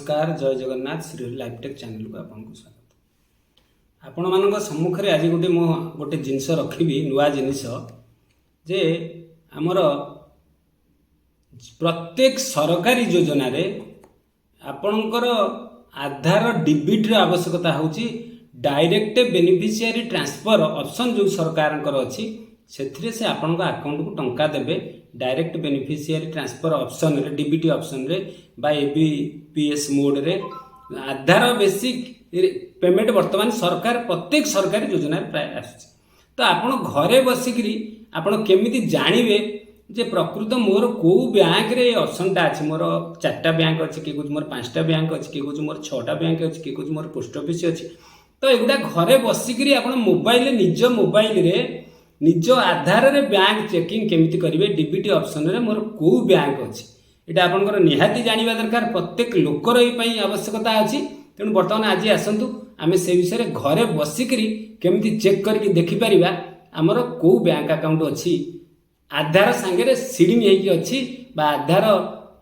नमस्कार जय जगन्नाथ श्री लाइफटेक चैनल को आपको स्वागत। आपण मान सम्मुखें आज गोटे जिनस रखी नुआ जिनिस जे आमर प्रत्येक सरकारी योजना रे आपणकर आधार डिबिट आवश्यकता होची डायरेक्ट बेनिफिशियरी ट्रांसफर ऑप्शन जो सरकार अच्छी से आपन अकाउंट को टंका देबे डायरेक्ट बेनिफिशियरी ट्रांसफर ऑप्शन रे डीबीटी ऑप्शन रे बा एबीपीएस मोड रे आधार बेसिक पेमेंट वर्तमान सरकार प्रत्येक सरकारी योजना प्राय आसुଛି। तो आपण घरे बसिकरी आपण केमिति जानिबे जे प्रकृत मोर को बैंक रे ऑप्शन टा अछि मोर 4टा बैंक अछि के कुछ मोर 5टा बैंक अछि के कुछ मोर 6टा बैंक अछि के कुछ मोर पोस्ट ऑफिस अछि। तो एगुडा घरे बसिकरी आपण मोबाइल निज मोबाइल रे निज आधार रे बैंक चेकिंग केमिति करिवे डीबीटी ऑप्शन रे मोर को बैंक अछि एटा आपनकर निहाती जानिबा दरकार प्रत्येक लोकर एई पई आवश्यकता अछि। तेणु वर्तमान आज आसंतु आमे से विषय घरे बसिकरी केमिति चेक करके देखि परिबा हमर को बैंक अकाउंट अछि आधार संगे रे सीडिंग हेकी अछि बा आधार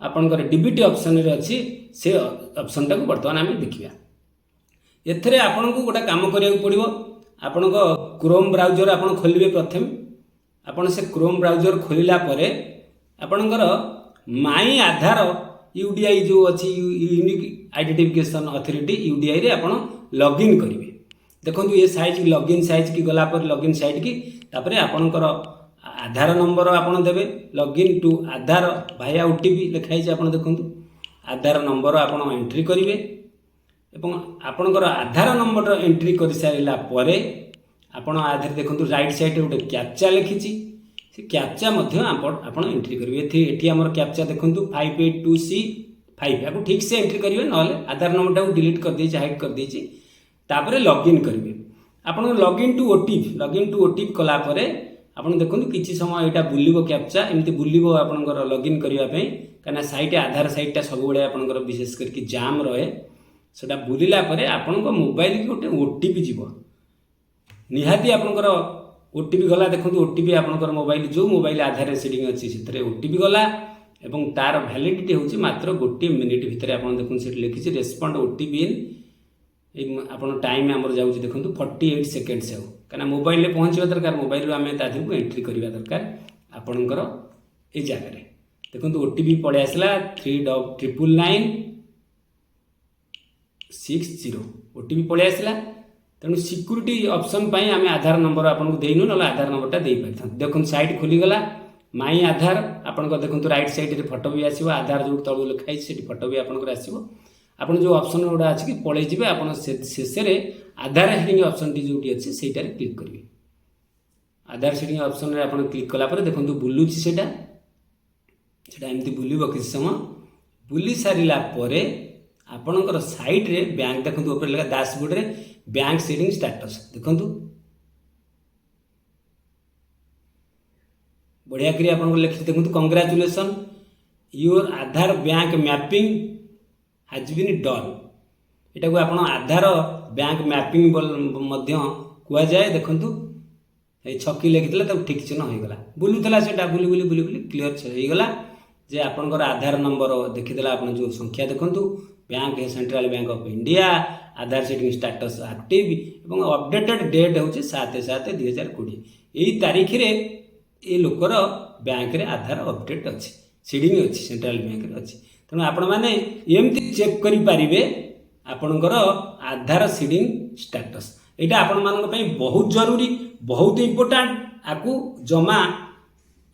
आपनकर डीबीटी ऑप्शन रे अछि से ऑप्शन टा को वर्तमान आमे देखिबा। एथरे आपनको गोटा काम करिया पड़िबो आपण क्रोम ब्राउजर आपण खोलिबे प्रथम आपण से क्रोम ब्राउजर खोलिला परे आपणकर माई आधार यूडीआई जो अच्छी यूनिक आइडेंटिफिकेशन अथॉरिटी यूडीआई रे आपण लॉगिन करिवे। देखंतु ये साइज लॉगिन साइज की गला पर लॉगिन साइट की तापरे आपणकर आधार नंबर आपण देबे लॉगिन टू आधार भाया ओटीपी लिखाई जे आपण देखंतु आधार नंबर आपण एंट्री करिवे एवं आपणकर आधार नंबर एंट्री कर सारा पर आपण आधार देखो राइट साइड गोटे कैप्चा लिखी से कैप्चा आप एंट्री करेंगे। ये आम कैप्चा देखो 582C5 या ठीक से एंट्री करेंगे ना आधार नंबर को डिलीट कर दे हाइड कर देछि तापर लॉगिन करेंगे। आप लॉगिन टू ओटीपी कलापर आप देखो किसी समय यहाँ बुलव कैप्चा एमती बुलव आपंकर लॉगिन करने कहीं साइट आधार साइटा सब आपंकर विशेष करके जाम रहे सेटा बुलिला परे आपन को मोबाइल की गोटे ओटीपी जीव निहाती आपनकर ओटीपी गला देखो ओटीपी आपनकर मोबाइल जो मोबाइल आधार सीडिंग अच्छी से ओटीपी गला एवं तार वैलिडिटी होची मात्र गोटे मिनिट भितर आपन देखो से लिखी रेस्पोंड ओटीपी इन आपन टाइम आमर जाउची देखो 48 सेकेंड्स हो कना मोबाइल रे पहुंचवा दरकार मोबाइल रो आमे तादी को एंट्री करबा दरकार आपनकर ए जगह रे देखो ओटीपी पळे आसला 3960 ओटीपी पळे आसला। तेणु सिक्यूरीटी ऑप्शन पाई आमे आधार नंबर आपन को देइनु न आधार नंबर टा देइ परथां। देखो साइट खुली गला माई आधार आपन को देखो राइट साइड रे फोटो भी आसीबो आधार जो तळु लिखाई सेठी फोटो भी आपन को आसीबो आपन जो ऑप्शन उडा अछि कि पळे जिवे आपन शेष रे आधार हेडिंग ऑप्शन टी जोटी अछि सेटा रे क्लिक करिवे। आधार हेडिंग ऑप्शन रे आपन क्लिक कला पर देखो बुलुची सेटा एमती बुलिबो किछ समय बुली सारिला परे आपणकर साइट रे बैंक देखो ऊपर लगा डैशबोर्ड रे बैंक सीडिंग स्टेटस देखो बढ़िया करी आपन लिखि देखो congratulation your Aadhaar bank mapping has been done एटा को आपन आधार बैंक मैपिंग मध्य कुआ जाए देखो ए छकी लिखितला तब ठीक चिन्ह हो गला बुलुतला सेटा बुली बुली बुली बुली क्लियर हो गला जे आपनकर आधार नंबर देखिदेला आपन जो संख्या देखंतु bank central bank of India Aadhaar setting status active एवं अपडेटेड डेट होची 7/7/2020 एई तारीख रे ए लोकर बैंक रे आधार अपडेट अछि सीडिंग अछि सेंट्रल बैंक रे अछि। तनो आपण माने एमती चेक करि पारिबे आपनकर आधार सीडिंग स्टेटस एटा आपण मानन पई बहुत जरूरी बहुत इंपोर्टेंट आकु जमा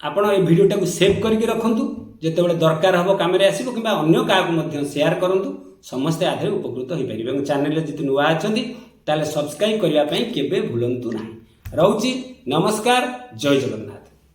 आपण ए वीडियोटा को सेव करके रखंतु जेतेबेले दरकार हबो कामरे आसीबो किबा अन्य काहाक मध्य शेयर करंतु समस्ते आधे उपकृत हो पारे। और चैनल जी नुआ अच्छा ताले सब्सक्राइब करने केबे भूलंतु ना। रहूची नमस्कार जय जगन्नाथ।